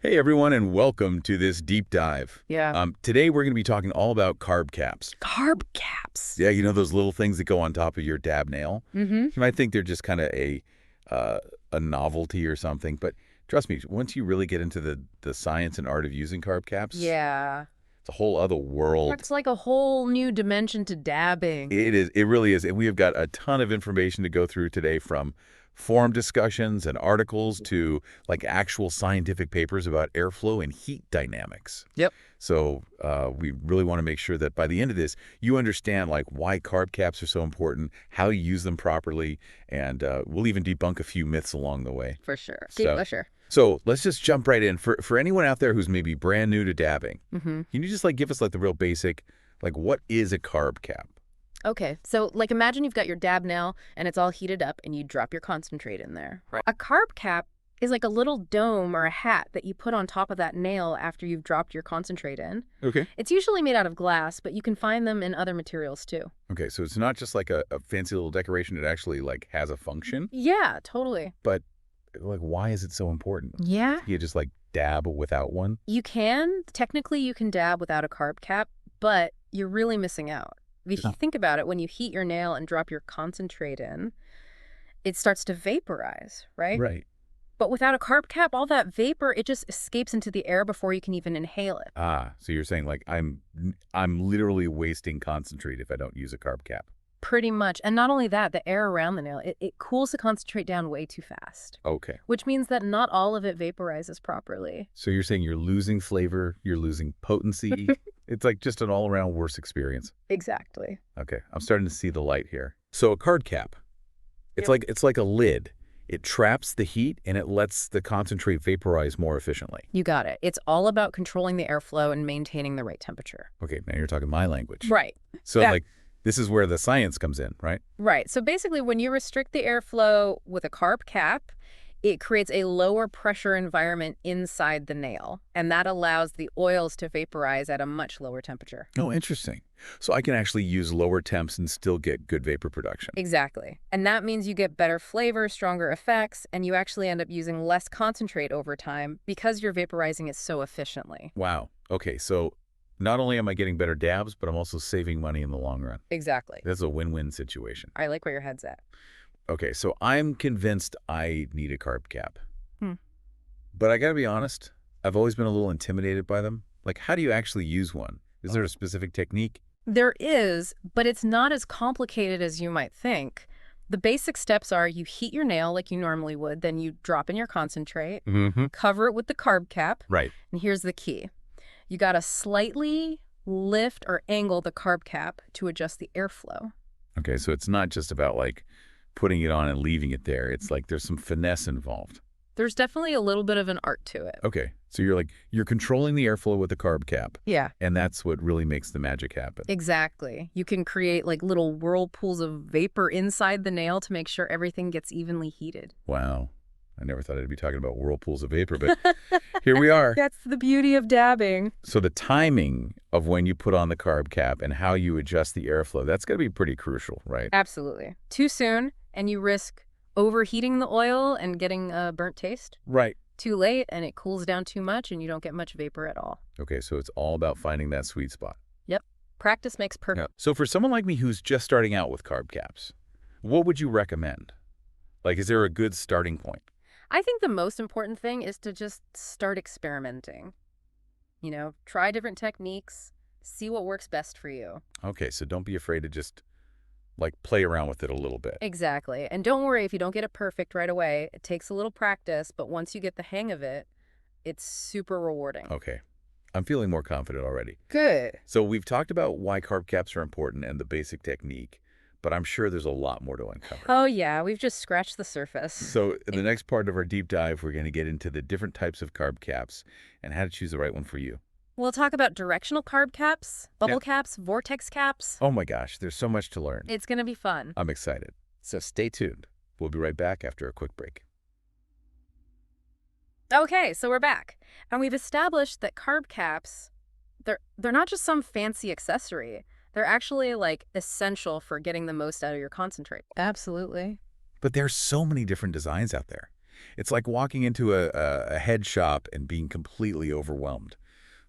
Hey everyone, and welcome to this deep dive. Yeah. Today we're going to be talking all about carb caps. Carb caps. Yeah, you know those little things that go on top of your dab nail? Mm-hmm. You might think they're just kind of uh, a novelty or something, but trust me, once you really get into the science and art of using carb caps, Yeah. it's a whole other world. It's like a whole new dimension to dabbing. It is. It really is. And we have got a ton of information to go through today, from forum discussions and articles to like actual scientific papers about airflow and heat dynamics. Yep. So we really want to make sure that by the end of this, you understand like why carb caps are so important, how you use them properly, and we'll even debunk a few myths along the way. For sure. So, For sure. so let's just jump right in. For anyone out there who's maybe brand new to dabbing, Mm-hmm. can you just like give us like the real basic, like what is a carb cap? Okay. So, like, imagine you've got your dab nail and it's all heated up and you drop your concentrate in there. Right. A carb cap is like a little dome or a hat that you put on top of that nail after you've dropped your concentrate in. Okay. It's usually made out of glass, but you can find them in other materials too. Okay, so it's not just like a fancy little decoration. It actually like has a function. Yeah, totally. But like, why is it so important? Yeah. You just like dab without one? Technically you can dab without a carb cap, but you're really missing out. If you think about it, when you heat your nail and drop your concentrate in, it starts to vaporize, right? Right. But without a carb cap, all that vapor, it just escapes into the air before you can even inhale it. Ah, so you're saying like I'm literally wasting concentrate if I don't use a carb cap. Pretty much. And not only that, the air around the nail, it cools the concentrate down way too fast, Okay. which means that not all of it vaporizes properly. So you're saying you're losing flavor, you're losing potency. It's like just an all-around worse experience. Exactly. Okay, I'm starting to see the light here. So a carb cap, Yep. it's like a lid. It traps the heat and it lets the concentrate vaporize more efficiently. You got it. It's all about controlling the airflow and maintaining the right temperature. Okay, now you're talking my language. Right. So Yeah. like this is where the science comes in, right? Right. So basically, when you restrict the airflow with a carb cap, it creates a lower pressure environment inside the nail, and that allows the oils to vaporize at a much lower temperature. Oh, interesting. So I can actually use lower temps and still get good vapor production. Exactly. And that means you get better flavor, stronger effects, and you actually end up using less concentrate over time because you're vaporizing it so efficiently. Wow. Okay, so not only am I getting better dabs, but I'm also saving money in the long run. Exactly. That's a win-win situation. I like where your head's at. Okay, so I'm convinced I need a carb cap. Hmm. But I gotta be honest, I've always been a little intimidated by them. Like, how do you actually use one? Is there a specific technique? There is, but it's not as complicated as you might think. The basic steps are you heat your nail like you normally would, then you drop in your concentrate, Mm-hmm. cover it with the carb cap, Right. and here's the key. You got to slightly lift or angle the carb cap to adjust the airflow. Okay, so it's not just about like putting it on and leaving it there. It's like there's some finesse involved. There's definitely a little bit of an art to it. Okay, so you're controlling the airflow with the carb cap, Yeah, and that's what really makes the magic happen. exactly. You can create like little whirlpools of vapor inside the nail to make sure everything gets evenly heated. Wow. I never thought I'd be talking about whirlpools of vapor, but here we are. That's the beauty of dabbing. So the timing of when you put on the carb cap and how you adjust the airflow, that's got to be pretty crucial, right? Absolutely. Too soon, and you risk overheating the oil and getting a burnt taste. Right. Too late, and it cools down too much, and you don't get much vapor at all. Okay, so it's all about finding that sweet spot. Yep. Practice makes perfect. So for someone like me who's just starting out with carb caps, what would you recommend? Like, is there a good starting point? I think the most important thing is to just start experimenting. You know, try different techniques, see what works best for you. Okay, so don't be afraid to just like play around with it a little bit. Exactly. And don't worry if you don't get it perfect right away. It takes a little practice, but once you get the hang of it, it's super rewarding. Okay. I'm feeling more confident already. Good. So we've talked about why carb caps are important and the basic technique, but I'm sure there's a lot more to uncover. Oh, yeah. We've just scratched the surface. So in the next part of our deep dive, we're going to get into the different types of carb caps and how to choose the right one for you. We'll talk about directional carb caps, bubble caps, vortex caps. Oh my gosh, there's so much to learn. It's going to be fun. I'm excited. So stay tuned. We'll be right back after a quick break. Okay, so we're back. And we've established that carb caps, they're not just some fancy accessory. They're actually like essential for getting the most out of your concentrate. Absolutely. But there's so many different designs out there. It's like walking into a head shop and being completely overwhelmed.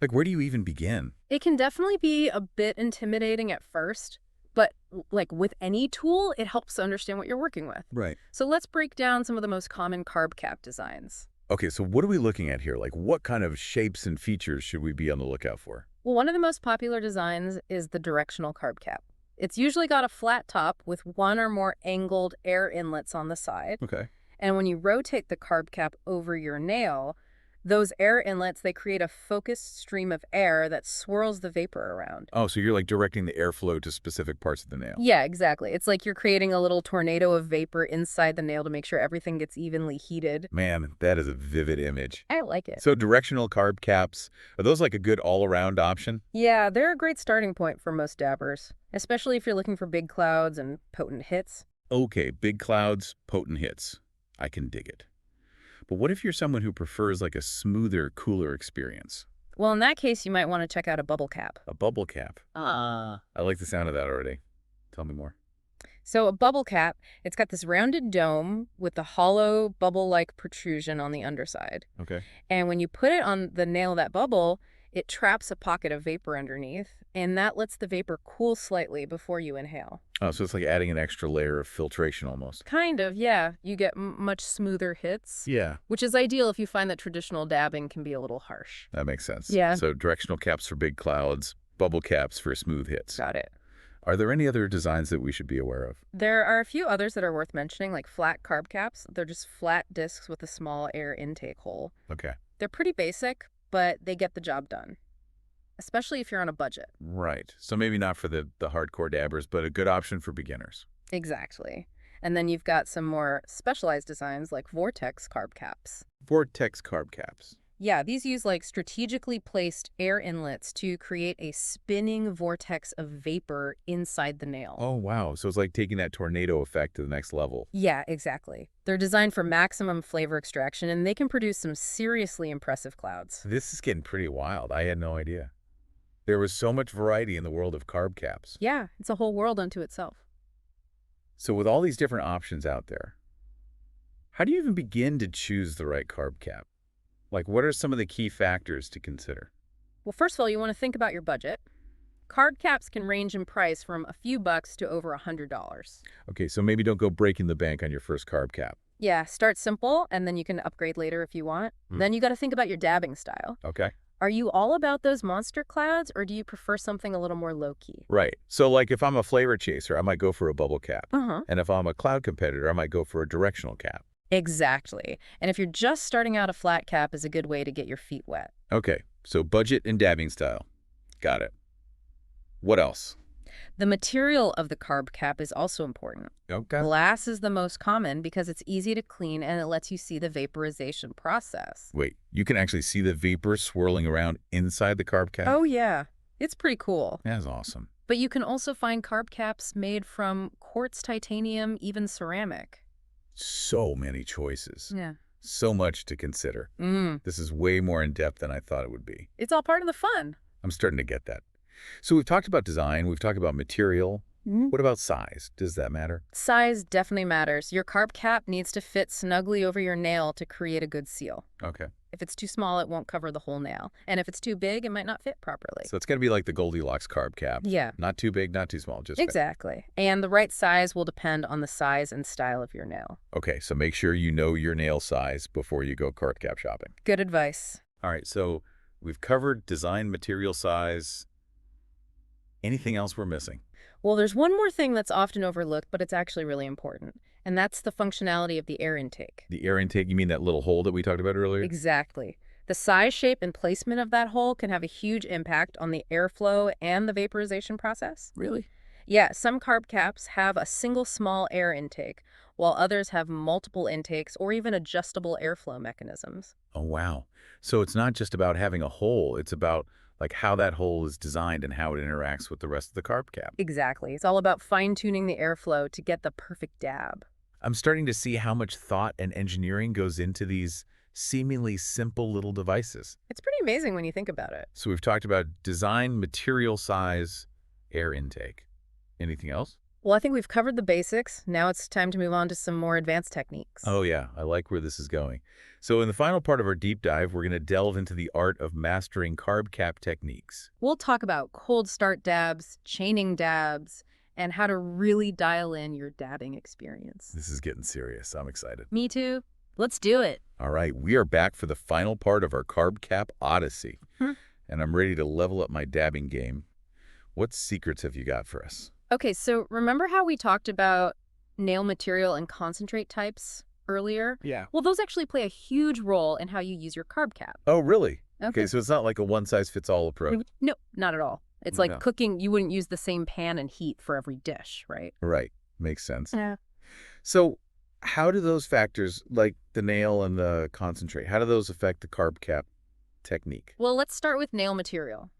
Like, where do you even begin? It can definitely be a bit intimidating at first, but like with any tool, it helps to understand what you're working with. Right. So let's break down some of the most common carb cap designs. Okay, so what are we looking at here? Like, what kind of shapes and features should we be on the lookout for? Well, one of the most popular designs is the directional carb cap. It's usually got a flat top with one or more angled air inlets on the side. Okay. And when you rotate the carb cap over your nail, those air inlets, they create a focused stream of air that swirls the vapor around. Oh, so you're like directing the airflow to specific parts of the nail. Yeah, exactly. It's like you're creating a little tornado of vapor inside the nail to make sure everything gets evenly heated. Man, that is a vivid image. I like it. So directional carb caps, are those like a good all-around option? Yeah, they're a great starting point for most dabbers, especially if you're looking for big clouds and potent hits. Okay, big clouds, potent hits. I can dig it. But what if you're someone who prefers like a smoother, cooler experience? Well, in that case, you might want to check out a bubble cap. A bubble cap. I like the sound of that already. Tell me more. So a bubble cap, it's got this rounded dome with a hollow bubble-like protrusion on the underside. Okay. And when you put it on the nail that bubble, it traps a pocket of vapor underneath, and that lets the vapor cool slightly before you inhale. Oh, so it's like adding an extra layer of filtration almost. Kind of, yeah. You get much smoother hits, Yeah, which is ideal if you find that traditional dabbing can be a little harsh. that makes sense. Yeah. So directional caps for big clouds, bubble caps for smooth hits. Got it. Are there any other designs that we should be aware of? There are a few others that are worth mentioning, like flat carb caps. They're just flat discs with a small air intake hole. Okay. They're pretty basic, but they get the job done, especially if you're on a budget. Right. So maybe not for the hardcore dabbers, but a good option for beginners. Exactly. And then you've got some more specialized designs like vortex carb caps. Vortex carb caps. Yeah, these use like strategically placed air inlets to create a spinning vortex of vapor inside the nail. Oh, wow. So it's like taking that tornado effect to the next level. Yeah, exactly. They're designed for maximum flavor extraction, and they can produce some seriously impressive clouds. This is getting pretty wild. I had no idea. There was so much variety in the world of carb caps. Yeah, it's a whole world unto itself. So with all these different options out there, how do you even begin to choose the right carb cap? Like, what are some of the key factors to consider? Well, first of all, you want to think about your budget. Card caps can range in price from a few bucks to over $100. Okay, so maybe don't go breaking the bank on your first carb cap. Yeah, start simple, and then you can upgrade later if you want. Then you got to think about your dabbing style. Okay. Are you all about those monster clouds, or do you prefer something a little more low-key? Right. So like if I'm a flavor chaser, I might go for a bubble cap. Uh-huh. And if I'm a cloud competitor, I might go for a directional cap. Exactly. And if you're just starting out, a flat cap is a good way to get your feet wet. Okay, so budget and dabbing style. Got it. What else? The material of the carb cap is also important. Okay. Glass is the most common because it's easy to clean and it lets you see the vaporization process. Wait, you can actually see the vapor swirling around inside the carb cap? Oh, yeah. It's pretty cool. That's awesome. But you can also find carb caps made from quartz, titanium, even ceramic. So many choices. Yeah. So much to consider. This is way more in-depth than I thought it would be. It's all part of the fun. I'm starting to get that. So we've talked about design, we've talked about material. What about size? Does that matter? Size definitely matters. Your carb cap needs to fit snugly over your nail to create a good seal. Okay. If it's too small, it won't cover the whole nail. And if it's too big, it might not fit properly. So it's got to be like the Goldilocks carb cap. Yeah. Not too big, not too small, just fit. Exactly. And the right size will depend on the size and style of your nail. Okay, so make sure you know your nail size before you go carb cap shopping. Good advice. All right, so we've covered design, material, size. Anything else we're missing? Well, there's one more thing that's often overlooked, but it's actually really important, and that's the functionality of the air intake. The air intake, you mean that little hole that we talked about earlier? Exactly. The size, shape, and placement of that hole can have a huge impact on the airflow and the vaporization process. Really? Yeah, some carb caps have a single small air intake, while others have multiple intakes or even adjustable airflow mechanisms. Oh, wow. So it's not just about having a hole, it's about like how that hole is designed and how it interacts with the rest of the carb cap. Exactly. It's all about fine-tuning the airflow to get the perfect dab. I'm starting to see how much thought and engineering goes into these seemingly simple little devices. It's pretty amazing when you think about it. So we've talked about design, material size, air intake. Anything else? Well, I think we've covered the basics. Now it's time to move on to some more advanced techniques. Oh yeah, I like where this is going. So in the final part of our deep dive, we're going to delve into the art of mastering carb cap techniques. We'll talk about cold start dabs, chaining dabs, and how to really dial in your dabbing experience. This is getting serious. I'm excited. Me too. Let's do it. All right, we are back for the final part of our carb cap odyssey, Hmm. and I'm ready to level up my dabbing game. What secrets have you got for us? Okay, so remember how we talked about nail material and concentrate types earlier? Yeah. Well, those actually play a huge role in how you use your carb cap. Oh, really? Okay. Okay, so it's not like a one-size-fits-all approach. No, not at all. It's like No. cooking. You wouldn't use the same pan and heat for every dish, right? Right, makes sense. Yeah. So how do those factors, like the nail and the concentrate, how do those affect the carb cap technique? Well, let's start with nail material.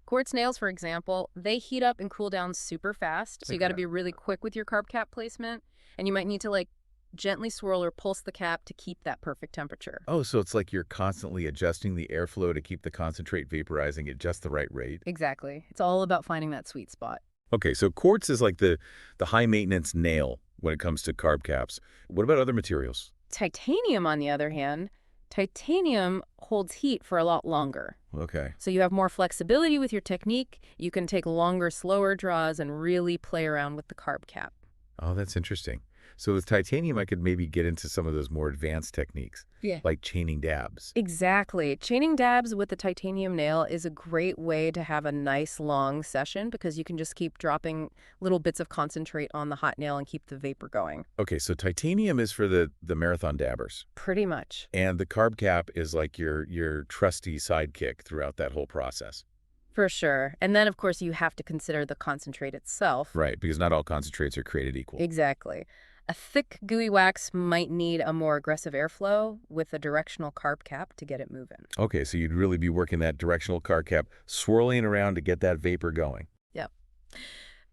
Quartz nails, for example, they heat up and cool down super fast, so you got to Okay. be really quick with your carb cap placement, and you might need to like gently swirl or pulse the cap to keep that perfect temperature. Oh, so it's like you're constantly adjusting the airflow to keep the concentrate vaporizing at just the right rate? Exactly. It's all about finding that sweet spot. Okay, so quartz is like the high-maintenance nail when it comes to carb caps. What about other materials? Titanium, on the other hand, titanium holds heat for a lot longer. Okay. So you have more flexibility with your technique. You can take longer, slower draws and really play around with the carb cap. Oh, that's interesting. So with titanium, I could maybe get into some of those more advanced techniques, Yeah. like chaining dabs. Exactly. Chaining dabs with the titanium nail is a great way to have a nice long session because you can just keep dropping little bits of concentrate on the hot nail and keep the vapor going. Okay, so titanium is for the marathon dabbers, Pretty much. and the carb cap is like your trusty sidekick throughout that whole process. For sure. And then, of course, you have to consider the concentrate itself. Right, because not all concentrates are created equal. Exactly. A thick, gooey wax might need a more aggressive airflow with a directional carb cap to get it moving. Okay, so you'd really be working that directional carb cap, swirling around to get that vapor going. Yep.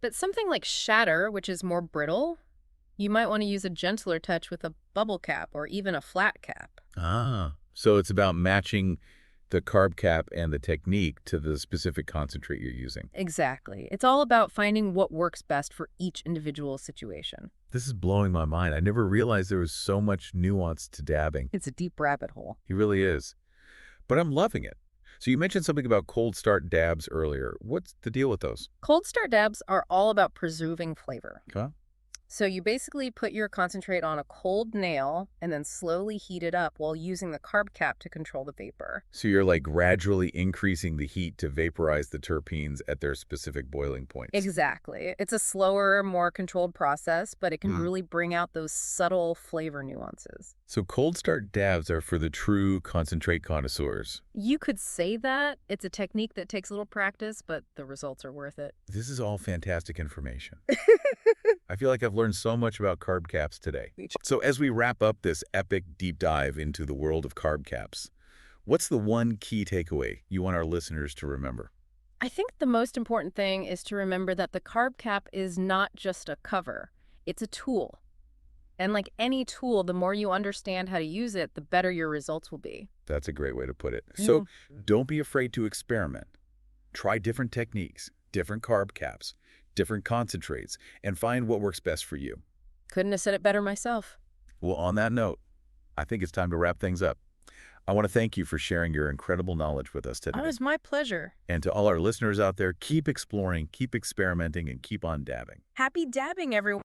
But something like shatter, which is more brittle, you might want to use a gentler touch with a bubble cap or even a flat cap. Ah. So it's about matching the carb cap and the technique to the specific concentrate you're using. Exactly. It's all about finding what works best for each individual situation. This is blowing my mind. I never realized there was so much nuance to dabbing. It's a deep rabbit hole. He really is. But I'm loving it. So you mentioned something about cold start dabs earlier. What's the deal with those? Cold start dabs are all about preserving flavor. Huh? So you basically put your concentrate on a cold nail and then slowly heat it up while using the carb cap to control the vapor. So you're like gradually increasing the heat to vaporize the terpenes at their specific boiling points. Exactly. It's a slower, more controlled process, but it can Hmm. really bring out those subtle flavor nuances. So cold start dabs are for the true concentrate connoisseurs. You could say that. It's a technique that takes a little practice, but the results are worth it. This is all fantastic information. I feel like I've learned so much about carb caps today. So as we wrap up this epic deep dive into the world of carb caps, what's the one key takeaway you want our listeners to remember? I think the most important thing is to remember that the carb cap is not just a cover. It's a tool. And like any tool, the more you understand how to use it, the better your results will be. That's a great way to put it. So don't be afraid to experiment. Try different techniques, different carb caps, different concentrates, and find what works best for you. Couldn't have said it better myself. Well, on that note, I think it's time to wrap things up. I want to thank you for sharing your incredible knowledge with us today. Oh, it was my pleasure. And to all our listeners out there, keep exploring, keep experimenting, and keep on dabbing. Happy dabbing, everyone.